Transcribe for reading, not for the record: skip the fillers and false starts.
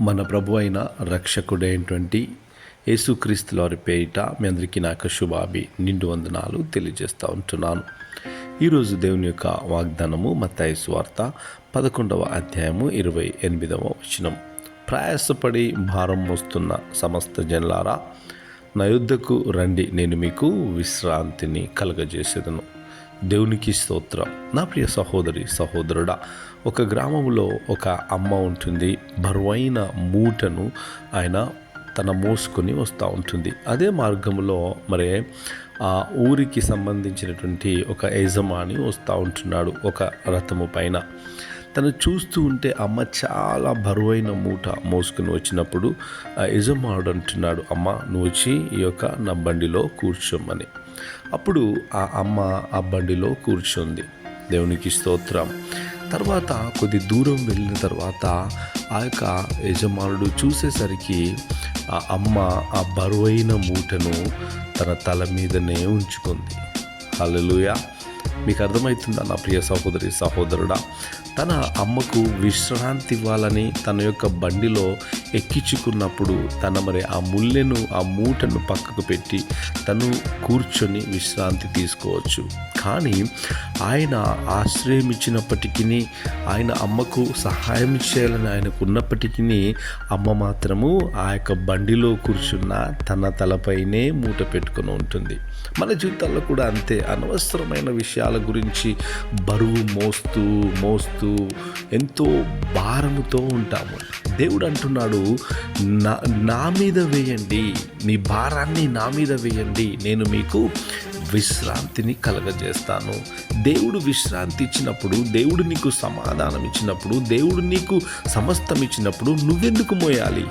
మన ప్రభు అయిన రక్షకుడైనటువంటి యేసుక్రీస్తు వారి పేరిట మీ అందరికీ నాకు శుభాభి నిండు వందనాలు తెలియజేస్తూ ఉంటున్నాను. ఈరోజు దేవుని యొక్క వాగ్దానము మత్తయి సువార్త 11వ అధ్యాయము 28వ వచనం. ప్రయాసపడి భారం మోస్తున్న సమస్త జనులారా నా యుద్ధకు రండి, నేను మీకు విశ్రాంతిని కలగజేసేదను. దేవునికి స్తోత్రం. నా ప్రియ సహోదరి సహోదరుడా, ఒక గ్రామంలో ఒక అమ్మ ఉంటుంది. బరువైన మూటను ఆయన తన మోసుకొని వస్తూ ఉంటుంది. అదే మార్గంలో ఆ ఊరికి సంబంధించినటువంటి ఒక యజమాని వస్తూ ఉంటున్నాడు ఒక రథము పైన. తను చూస్తూ ఉంటే అమ్మ చాలా బరువైన మూట మోసుకొని వచ్చినప్పుడు ఆ యజమానుడు అంటున్నాడు, అమ్మ నువ్వు వచ్చి ఈ యొక్క నా బండిలో కూర్చోమని. అప్పుడు ఆ అమ్మ ఆ బండిలో కూర్చుంది. దేవునికి స్తోత్రం. తర్వాత కొద్ది దూరం వెళ్ళిన తర్వాత ఆ యొక్క యజమానుడు చూసేసరికి ఆ అమ్మ ఆ బరువైన మూటను తన తల మీదనే ఉంచుకుంది. హల్లెలూయా. మీకు అర్థమవుతుందా నా ప్రియ సహోదరి సహోదరుడా? తన అమ్మకు విశ్రాంతి ఇవ్వాలని తన యొక్క బండిలో ఎక్కించుకున్నప్పుడు తన ఆ ముల్లెను ఆ మూటను పక్కకు పెట్టి తను కూర్చొని విశ్రాంతి తీసుకోవచ్చు. కానీ ఆయన ఆశ్రయం ఇచ్చినప్పటికీ, ఆయన అమ్మకు సహాయం చేయాలని ఆయనకు ఉన్నప్పటికీ అమ్మ మాత్రము ఆ యొక్క బండిలో కూర్చున్న తన తలపైనే మూట పెట్టుకొని ఉంటుంది. మన జీవితాల్లో కూడా అంతే. అనవసరమైన విషయాల గురించి బరువు మోస్తూ ఎంతో భారముతో ఉంటాము. దేవుడు అంటున్నాడు, నా మీద వేయండి, మీ భారాన్ని నా మీద వేయండి, నేను మీకు విశ్రాంతిని కలగజేస్తాను. దేవుడు విశ్రాంతి ఇచ్చినప్పుడు, దేవుడు నీకు సమాధానం ఇచ్చినప్పుడు, దేవుడు నీకు సమస్తం ఇచ్చినప్పుడు నువ్వెందుకు మోయాలి?